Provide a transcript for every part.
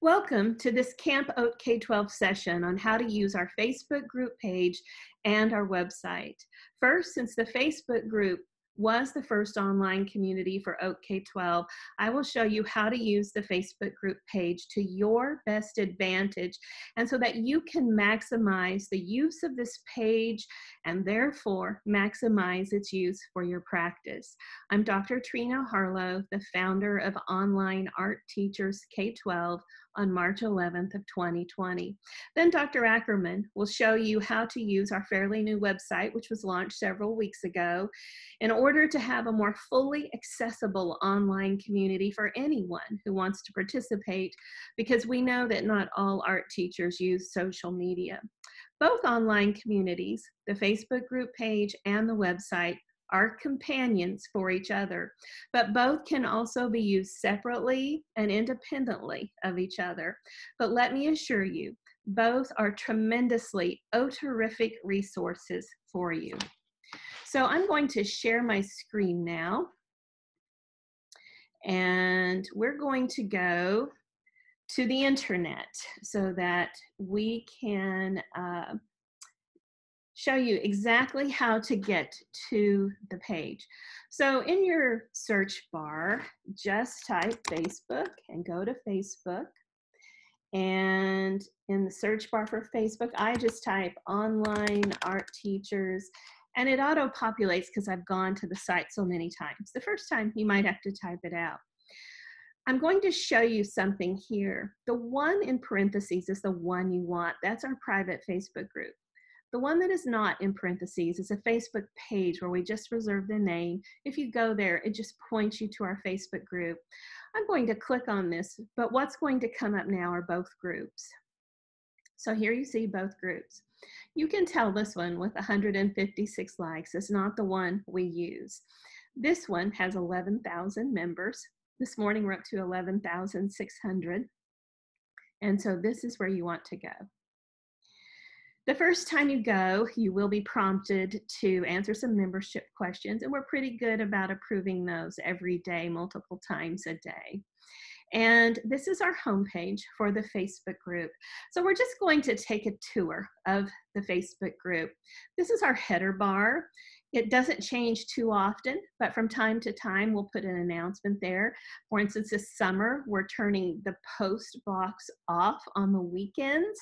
Welcome to this Camp OATK12 session on how to use our Facebook group page and our website. First, since the Facebook group was the first online community for OATK12, I will show you how to use the Facebook group page to your best advantage and so that you can maximize the use of this page and therefore maximize its use for your practice. I'm Dr. Trina Harlow, the founder of Online Art Teachers K-12 on March 11th of 2020. Then Dr. Ackerman will show you how to use our fairly new website, which was launched several weeks ago, in order to have a more fully accessible online community for anyone who wants to participate, because we know that not all art teachers use social media. Both online communities, the Facebook group page and the website, are companions for each other, but both can also be used separately and independently of each other. But let me assure you, both are tremendously terrific resources for you. So I'm going to share my screen now, and we're going to go to the internet so that we can show you exactly how to get to the page. So in your search bar, just type Facebook and go to Facebook. And in the search bar for Facebook, I just type Online Art Teachers, and it auto-populates because I've gone to the site so many times. The first time, you might have to type it out. I'm going to show you something here. The one in parentheses is the one you want. That's our private Facebook group. The one that is not in parentheses is a Facebook page where we just reserve the name. If you go there, it just points you to our Facebook group. I'm going to click on this, but what's going to come up now are both groups. So here you see both groups. You can tell this one with 156 likes is not the one we use. This one has 11,000 members. This morning we're up to 11,600. And so this is where you want to go. The first time you go, you will be prompted to answer some membership questions, and we're pretty good about approving those every day, multiple times a day. And this is our homepage for the Facebook group. So we're just going to take a tour of the Facebook group. This is our header bar. It doesn't change too often, but from time to time, we'll put an announcement there. For instance, this summer, we're turning the post box off on the weekends.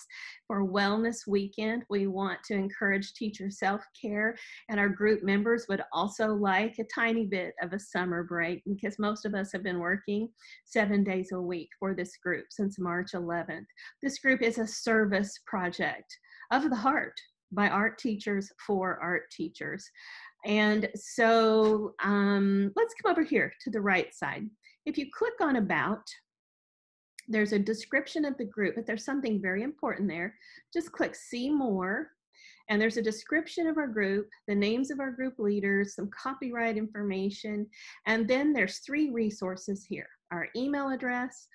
For Wellness Weekend, we want to encourage teacher self-care, and our group members would also like a tiny bit of a summer break because most of us have been working 7 days a week for this group since March 11th. This group is a service project of the heart by art teachers for art teachers. And so let's come over here to the right side. If you click on About, there's a description of the group, but there's something very important there. Just click See More, and there's a description of our group, the names of our group leaders, some copyright information, and then there's 3 resources here: our email address,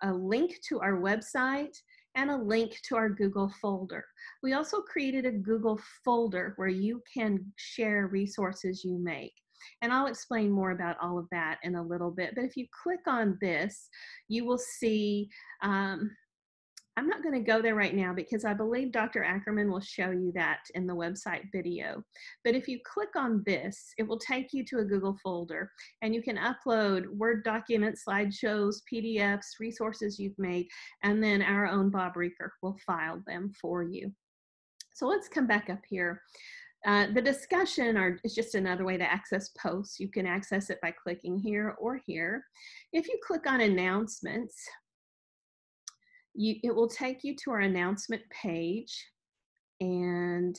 a link to our website, and a link to our Google folder. We also created a Google folder where you can share resources you make. And I'll explain more about all of that in a little bit. But if you click on this, you will see, I'm not going to go there right now because I believe Dr. Ackerman will show you that in the website video. But if you click on this, it will take you to a Google folder, and you can upload Word documents, slideshows, PDFs, resources you've made, and then our own Bob Reeker will file them for you. So let's come back up here. The discussion is just another way to access posts. You can access it by clicking here or here. If you click on announcements, it will take you to our announcement page, and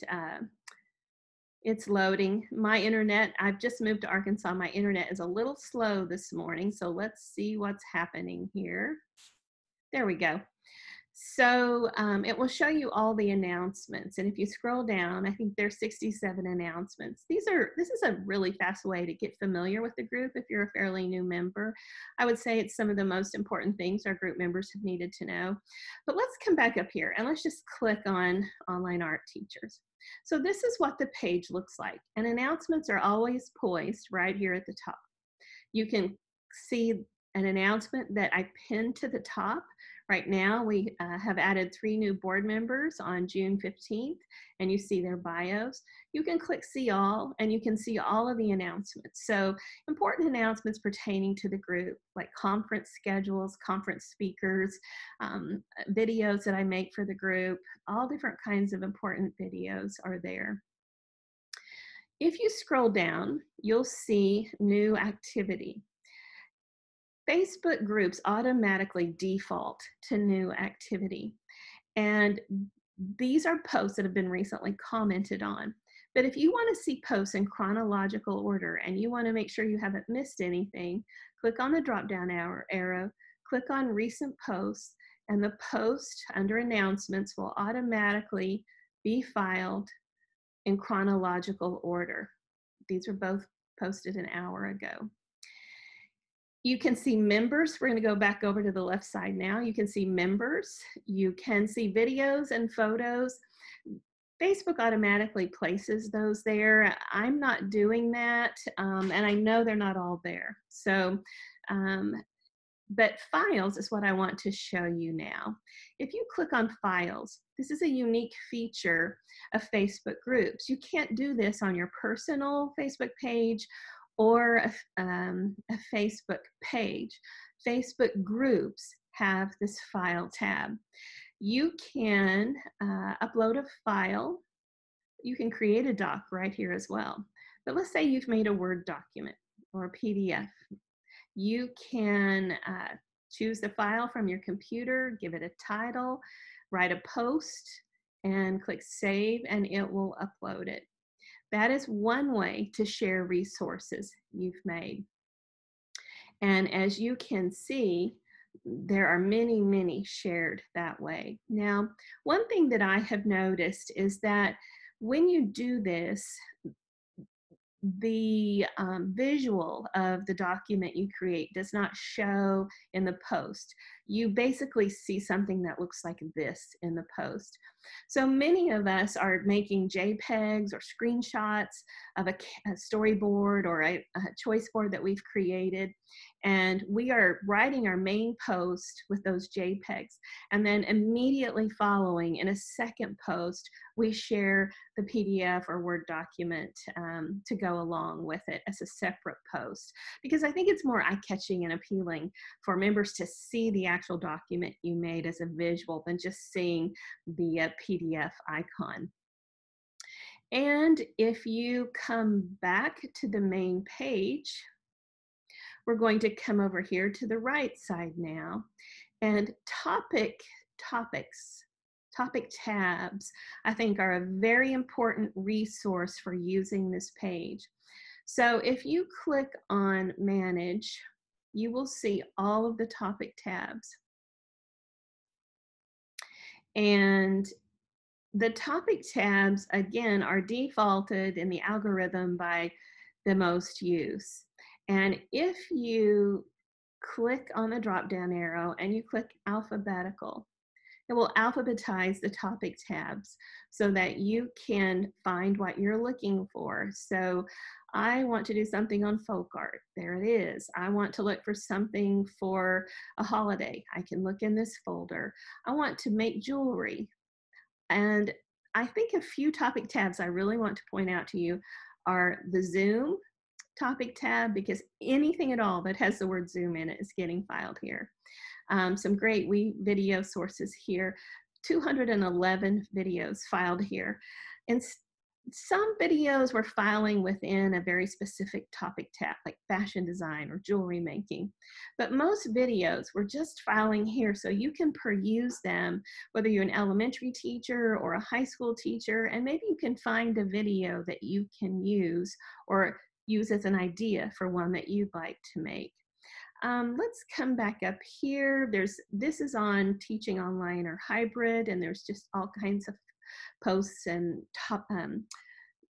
it's loading. My internet, I've just moved to Arkansas. My internet is a little slow this morning, so let's see what's happening here. There we go. So it will show you all the announcements, and if you scroll down, I think there's 67 announcements. This is a really fast way to get familiar with the group if you're a fairly new member. I would say it's some of the most important things our group members have needed to know. But let's come back up here and let's just click on Online Art Teachers. So this is what the page looks like, and announcements are always poised right here at the top. You can see an announcement that I pinned to the top. Right now, we have added 3 new board members on June 15th, and you see their bios. You can click see all, and you can see all of the announcements. So important announcements pertaining to the group, like conference schedules, conference speakers, videos that I make for the group, all different kinds of important videos are there. If you scroll down, you'll see new activity. Facebook groups automatically default to new activity. And these are posts that have been recently commented on. But if you want to see posts in chronological order and you want to make sure you haven't missed anything, click on the drop-down arrow, click on recent posts, and the post under announcements will automatically be filed in chronological order. These were both posted an hour ago. You can see members. We're going to go back over to the left side now. You can see members. You can see videos and photos. Facebook automatically places those there. I'm not doing that, and I know they're not all there. So, but files is what I want to show you now. If you click on files, this is a unique feature of Facebook groups. You can't do this on your personal Facebook page or a Facebook page. Facebook groups have this file tab. You can upload a file. You can create a doc right here as well. But let's say you've made a Word document or a PDF. You can choose the file from your computer, give it a title, write a post, and click save, and it will upload it. That is one way to share resources you've made. And as you can see, there are many, many shared that way. Now, one thing that I have noticed is that when you do this, the visual of the document you create does not show in the post. You basically see something that looks like this in the post. So many of us are making JPEGs or screenshots of a storyboard or a choice board that we've created, and we are writing our main post with those JPEGs, and then immediately following in a second post we share the PDF or Word document to go along with it as a separate post, because I think it's more eye-catching and appealing for members to see the actual document you made as a visual than just seeing the PDF icon. And if you come back to the main page, we're going to come over here to the right side now, and topic tabs, I think, are a very important resource for using this page. So if you click on Manage, you will see all of the topic tabs. And the topic tabs, again, are defaulted in the algorithm by the most use. And if you click on the drop-down arrow and you click alphabetical, it will alphabetize the topic tabs so that you can find what you're looking for. So I want to do something on folk art. There it is. I want to look for something for a holiday. I can look in this folder. I want to make jewelry. And I think a few topic tabs I really want to point out to you are the Zoom topic tab, because anything at all that has the word Zoom in it is getting filed here. Some great video sources here, 211 videos filed here. And some videos were filing within a very specific topic tab, like fashion design or jewelry making. But most videos were just filing here, so you can peruse them, whether you're an elementary teacher or a high school teacher, and maybe you can find a video that you can use or use as an idea for one that you'd like to make. Let's come back up here. This is on teaching online or hybrid, and there's just all kinds of posts and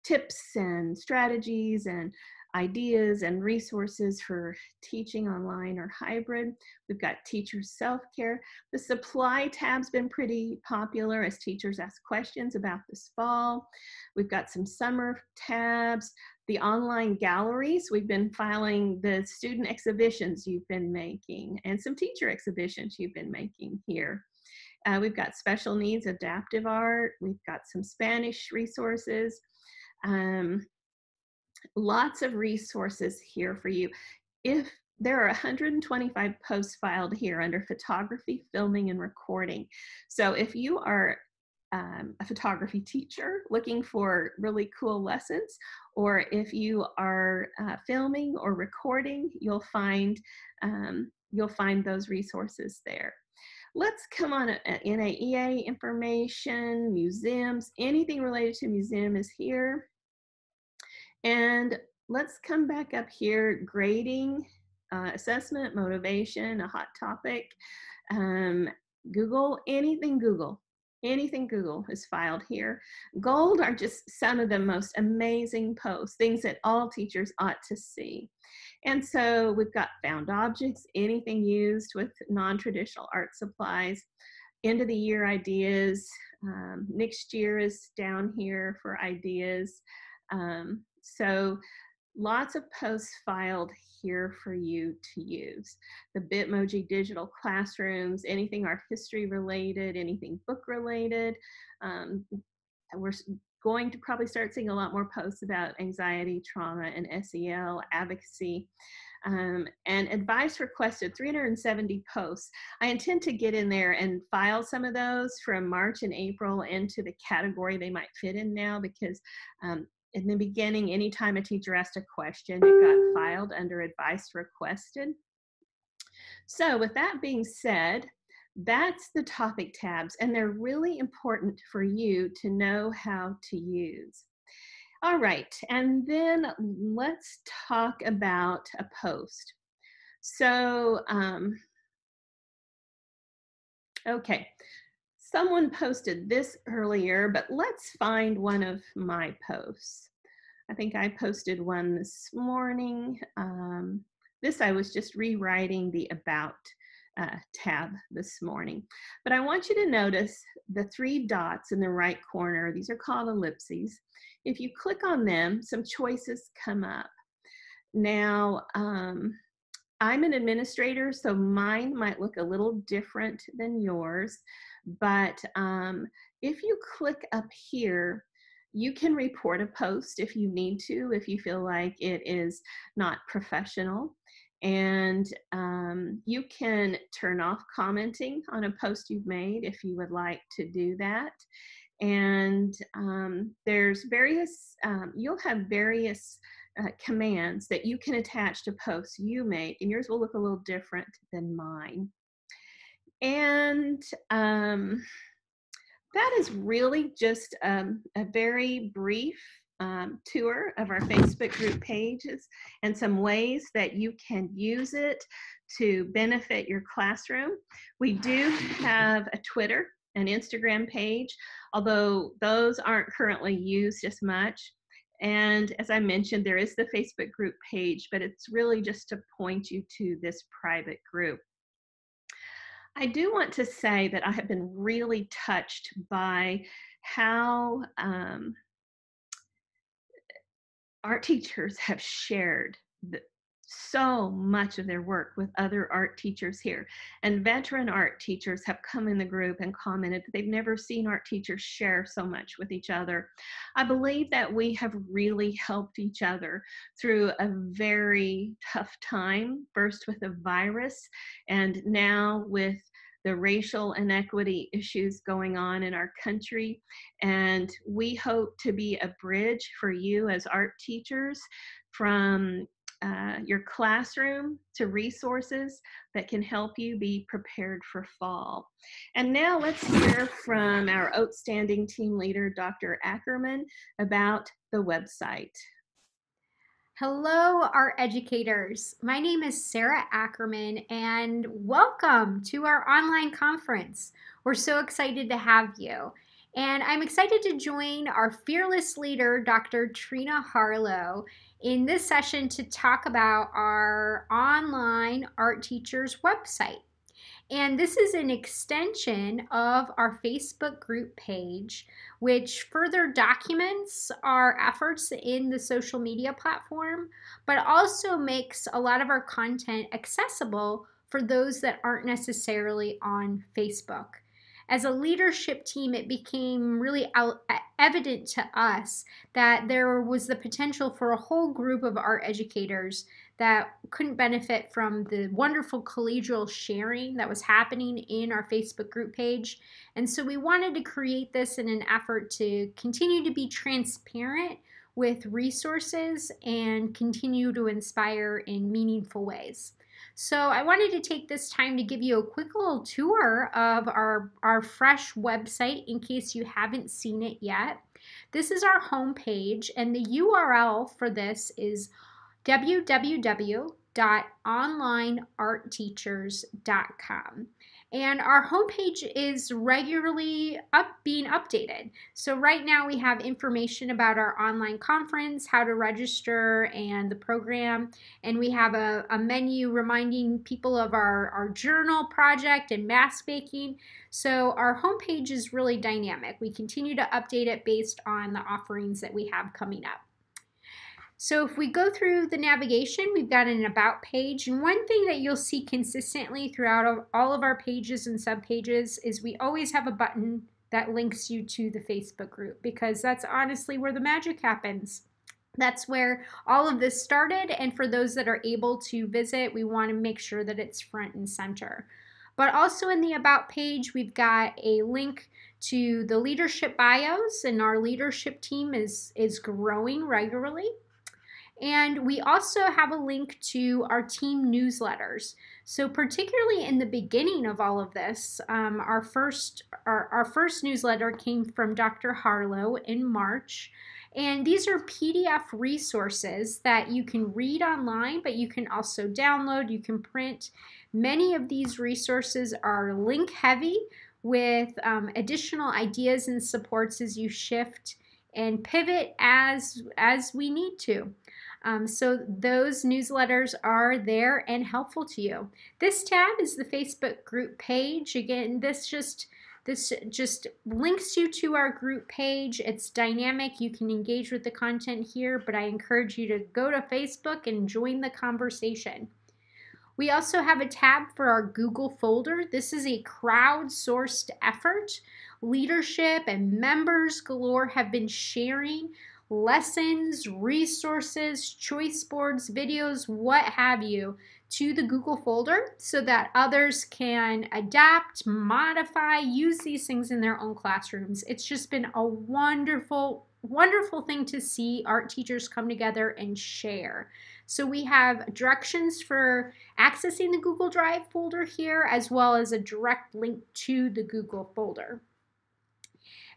tips and strategies and ideas and resources for teaching online or hybrid. We've got teacher self-care. The supply tab's been pretty popular as teachers ask questions about this fall. We've got some summer tabs, the online galleries. We've been filing the student exhibitions you've been making and some teacher exhibitions you've been making here. We've got special needs adaptive art. We've got some Spanish resources. Lots of resources here for you. If there are 125 posts filed here under photography, filming, and recording. So if you are a photography teacher looking for really cool lessons, or if you are filming or recording, you'll find those resources there. Let's come on NAEA information, museums, anything related to museum is here. And let's come back up here, grading, assessment, motivation, a hot topic, Google, anything Google is filed here. Gold are just some of the most amazing posts, things that all teachers ought to see. And so we've got found objects, anything used with non-traditional art supplies, end of the year ideas, next year is down here for ideas. So lots of posts filed here for you to use. The Bitmoji digital classrooms, anything art history related, anything book related. We're going to probably start seeing a lot more posts about anxiety, trauma, and SEL advocacy. And advice requested, 370 posts. I intend to get in there and file some of those from March and April into the category they might fit in now, because in the beginning, anytime a teacher asked a question, it got filed under advice requested. So with that being said, that's the topic tabs, and they're really important for you to know how to use. All right, and then let's talk about a post. So, okay, someone posted this earlier, but let's find one of my posts. I think I posted one this morning. This I was just rewriting the About tab this morning. But I want you to notice the 3 dots in the right corner. These are called ellipses. If you click on them, some choices come up. Now, I'm an administrator, so mine might look a little different than yours. But if you click up here, you can report a post if you need to, if you feel like it is not professional. And you can turn off commenting on a post you've made if you would like to do that. And there's various, you'll have various commands that you can attach to posts you make, and yours will look a little different than mine. And that is really just a very brief tour of our Facebook group pages and some ways that you can use it to benefit your classroom. We do have a Twitter and Instagram page, although those aren't currently used as much. And as I mentioned, there is the Facebook group page, but it's really just to point you to this private group. I do want to say that I have been really touched by how art teachers have shared so much of their work with other art teachers here. And veteran art teachers have come in the group and commented that they've never seen art teachers share so much with each other. I believe that we have really helped each other through a very tough time, first with the virus, and now with the racial inequity issues going on in our country. And we hope to be a bridge for you as art teachers from your classroom to resources that can help you be prepared for fall. And now let's hear from our outstanding team leader, Dr. Ackerman, about the website. Hello, art educators. My name is Sarah Ackerman, and welcome to our online conference. We're so excited to have you. And I'm excited to join our fearless leader, Dr. Trina Harlow, in this session to talk about our online art teachers website. And this is an extension of our Facebook group page, which further documents our efforts in the social media platform, but also makes a lot of our content accessible for those that aren't necessarily on Facebook. As a leadership team, it became really evident to us that there was the potential for a whole group of art educators that couldn't benefit from the wonderful collegial sharing that was happening in our Facebook group page. And so we wanted to create this in an effort to continue to be transparent with resources and continue to inspire in meaningful ways. So I wanted to take this time to give you a quick little tour of our fresh website in case you haven't seen it yet. This is our home page, and the URL for this is www.onlineartteachers.com. And our homepage is regularly being updated. So right now we have information about our online conference, how to register, and the program. And we have a menu reminding people of our journal project and mask baking. So our homepage is really dynamic. We continue to update it based on the offerings that we have coming up. So if we go through the navigation, we've got an About page. And one thing that you'll see consistently throughout all of our pages and subpages is we always have a button that links you to the Facebook group, because that's honestly where the magic happens. That's where all of this started, and for those that are able to visit, we want to make sure that it's front and center. But also in the About page, we've got a link to the leadership bios, and our leadership team is growing regularly. And we also have a link to our team newsletters. So particularly in the beginning of all of this, our first newsletter came from Dr. Harlow in March. And these are PDF resources that you can read online, but you can also download, you can print. Many of these resources are link heavy with additional ideas and supports as you shift and pivot as we need to. So those newsletters are there and helpful to you. This tab is the Facebook group page. Again, this just links you to our group page. It's dynamic. You can engage with the content here, but I encourage you to go to Facebook and join the conversation. We also have a tab for our Google folder. This is a crowdsourced effort. Leadership and members galore have been sharing lessons, resources, choice boards, videos, what have you, to the Google folder so that others can adapt, modify, use these things in their own classrooms. It's just been a wonderful, wonderful thing to see art teachers come together and share. So we have directions for accessing the Google Drive folder here, as well as a direct link to the Google folder.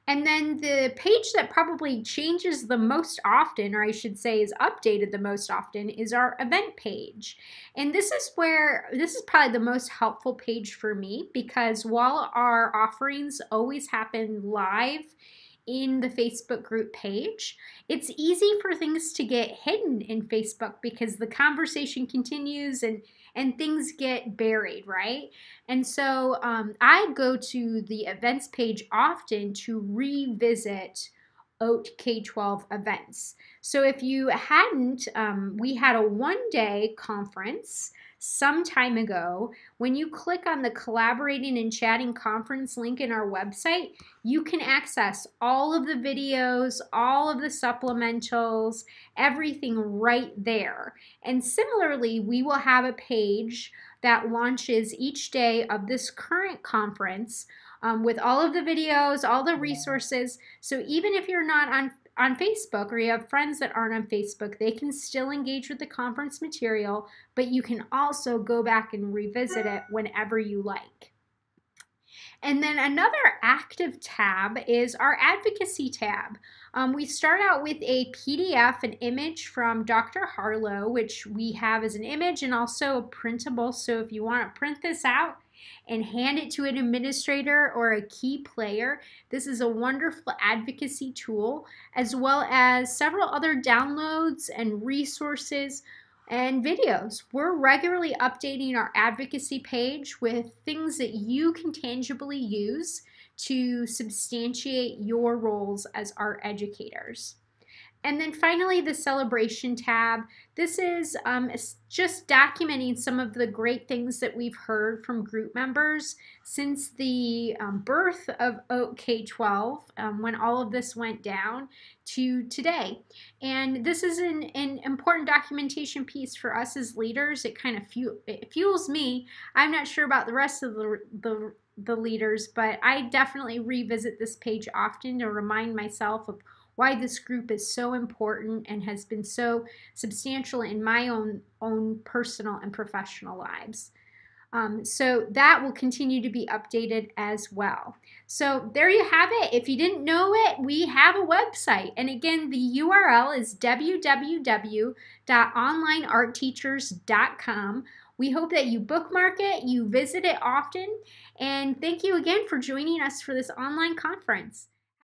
And then the page that probably changes the most often, or I should say is updated the most often, is our event page. And this is probably the most helpful page for me, because while our offerings always happen live in the Facebook group page, it's easy for things to get hidden in Facebook because the conversation continues and things get buried, right? And so I go to the events page often to revisit OATK12 events. So if you hadn't, we had a one-day conference some time ago. When you click on the Collaborating and Chatting Conference link in our website, you can access all of the videos, all of the supplementals, everything right there. And similarly, we will have a page that launches each day of this current conference with all of the videos, all the resources. So even if you're not on Facebook, or you have friends that aren't on Facebook, they can still engage with the conference material, but you can also go back and revisit it whenever you like. And then another active tab is our advocacy tab. We start out with a PDF, an image from Dr. Harlow, which we have as an image and also a printable. So if you want to print this out and hand it to an administrator or a key player. This is a wonderful advocacy tool, as well as several other downloads and resources and videos. We're regularly updating our advocacy page with things that you can tangibly use to substantiate your roles as art educators. And then finally, the celebration tab. This is just documenting some of the great things that we've heard from group members since the birth of OATK12, when all of this went down, to today. And this is an important documentation piece for us as leaders. It kind of fuels me. I'm not sure about the rest of the leaders, but I definitely revisit this page often to remind myself of why this group is so important and has been so substantial in my own personal and professional lives. So that will continue to be updated as well. So there you have it. If you didn't know it, we have a website. And again, the URL is www.onlineartteachers.com. We hope that you bookmark it, you visit it often, and thank you again for joining us for this online conference.